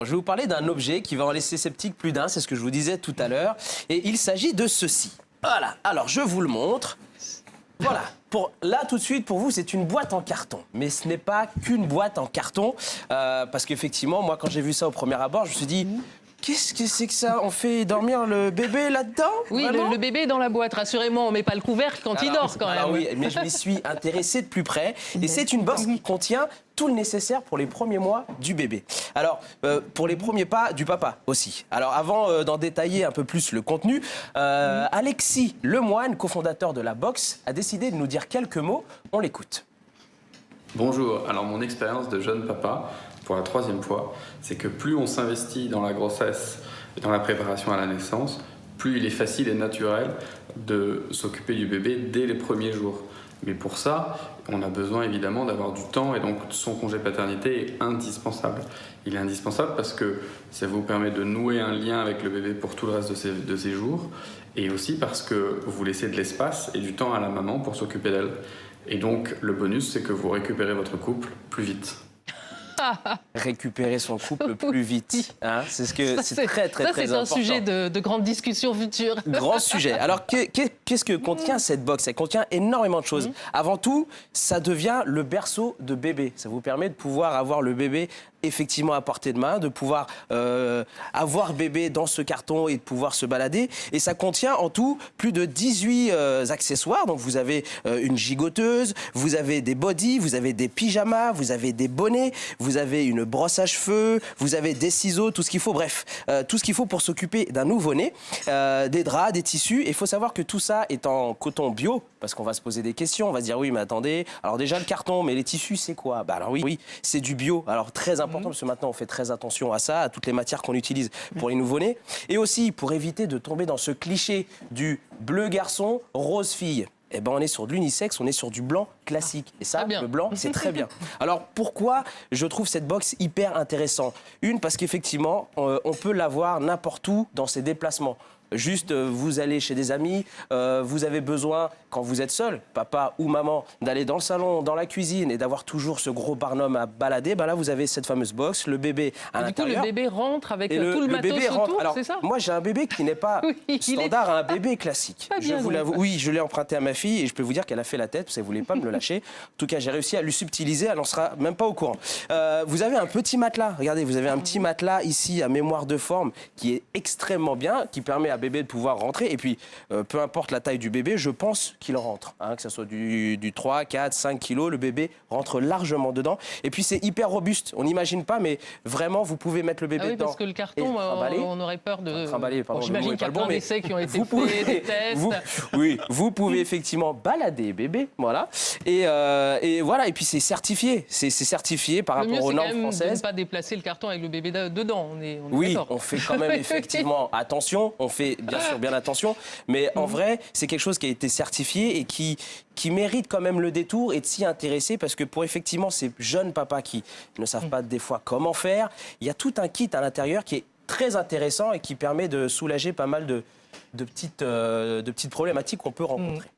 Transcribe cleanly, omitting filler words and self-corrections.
je vais vous parler d'un objet qui va en laisser sceptique plus d'un, c'est ce que je vous disais tout à l'heure. Et il s'agit de ceci. Voilà, alors je vous le montre. Voilà, là tout de suite pour vous c'est une boîte en carton. Mais ce n'est pas qu'une boîte en carton. Parce qu'effectivement, moi quand j'ai vu ça au premier abord, je me suis dit... Qu'est-ce que c'est que ça? On fait dormir le bébé là-dedans? Oui, le bébé est dans la boîte. Rassurez-moi, on met pas le couvercle quand il dort quand même. Oui, mais je m'y suis intéressé de plus près. Et c'est une box qui contient tout le nécessaire pour les premiers mois du bébé. Alors, pour les premiers pas du papa aussi. Alors, avant d'en détailler un peu plus le contenu, Alexis Lemoine, cofondateur de la box, a décidé de nous dire quelques mots. On l'écoute. Bonjour, alors mon expérience de jeune papa, pour la 3e fois, c'est que plus on s'investit dans la grossesse et dans la préparation à la naissance, plus il est facile et naturel de s'occuper du bébé dès les premiers jours. Mais pour ça, on a besoin évidemment d'avoir du temps et donc son congé paternité est indispensable. Il est indispensable parce que ça vous permet de nouer un lien avec le bébé pour tout le reste de ses jours et aussi parce que vous laissez de l'espace et du temps à la maman pour s'occuper d'elle. Et donc le bonus, c'est que vous récupérez votre couple plus vite. Récupérer son couple plus vite. Hein, c'est très important. C'est un sujet de grande discussion future. Grand sujet. Alors, qu'est-ce que contient cette box? Elle contient énormément de choses. Avant tout, ça devient le berceau de bébé. Ça vous permet de pouvoir avoir le bébé effectivement à portée de main, de pouvoir avoir bébé dans ce carton et de pouvoir se balader. Et ça contient en tout plus de 18 accessoires. Donc vous avez une gigoteuse, vous avez des bodys, vous avez des pyjamas, vous avez des bonnets, vous avez une brosse à cheveux, vous avez des ciseaux, tout ce qu'il faut. Bref, tout ce qu'il faut pour s'occuper d'un nouveau-né, des draps, des tissus. Et il faut savoir que tout ça est en coton bio, parce qu'on va se poser des questions. On va se dire oui, mais attendez, alors déjà le carton, mais les tissus, c'est quoi? Bah alors oui, c'est du bio. Alors très important. Parce que maintenant on fait très attention à ça, à toutes les matières qu'on utilise pour les nouveau-nés. Et aussi pour éviter de tomber dans ce cliché du bleu garçon, rose fille. Eh ben on est sur de l'unisexe, on est sur du blanc classique. Et ça, le blanc, c'est très bien. Alors pourquoi je trouve cette box hyper intéressante? Parce qu'effectivement, on peut l'avoir n'importe où dans ses déplacements. Juste, vous allez chez des amis, vous avez besoin, quand vous êtes seul, papa ou maman, d'aller dans le salon, dans la cuisine et d'avoir toujours ce gros barnum à balader. Ben là, vous avez cette fameuse box, le bébé à l'intérieur. Du coup, le bébé rentre avec tout le matos autour, c'est ça? Moi, j'ai un bébé qui n'est pas standard à un bébé classique. Je vous l'avoue. Oui, je l'ai emprunté à ma fille et je peux vous dire qu'elle a fait la tête parce qu'elle ne voulait pas me le lâcher. En tout cas, j'ai réussi à lui subtiliser, elle n'en sera même pas au courant. Vous avez un petit matelas. Regardez, vous avez un petit matelas ici à mémoire de forme qui est extrêmement bien, qui permet à bébé de pouvoir rentrer. Et puis, peu importe la taille du bébé, je pense qu'il rentre. Hein, que ce soit du 3, 4, 5 kilos, le bébé rentre largement dedans. Et puis, c'est hyper robuste. On n'imagine pas, mais vraiment, vous pouvez mettre le bébé dedans. Parce que le carton, on aurait peur de... J'imagine qu'il y a plein d'essais qui ont été faits, des tests. Vous pouvez effectivement balader bébé, voilà. Et voilà, et puis c'est certifié. C'est certifié par rapport aux normes françaises. De ne pas déplacer le carton avec le bébé dedans. Oui, on fait quand même effectivement attention. On fait bien sûr bien attention. Mais en vrai, c'est quelque chose qui a été certifié et qui mérite quand même le détour et de s'y intéresser parce que pour effectivement ces jeunes papas qui ne savent pas des fois comment faire, il y a tout un kit à l'intérieur qui est très intéressant et qui permet de soulager pas mal de petites problématiques qu'on peut rencontrer.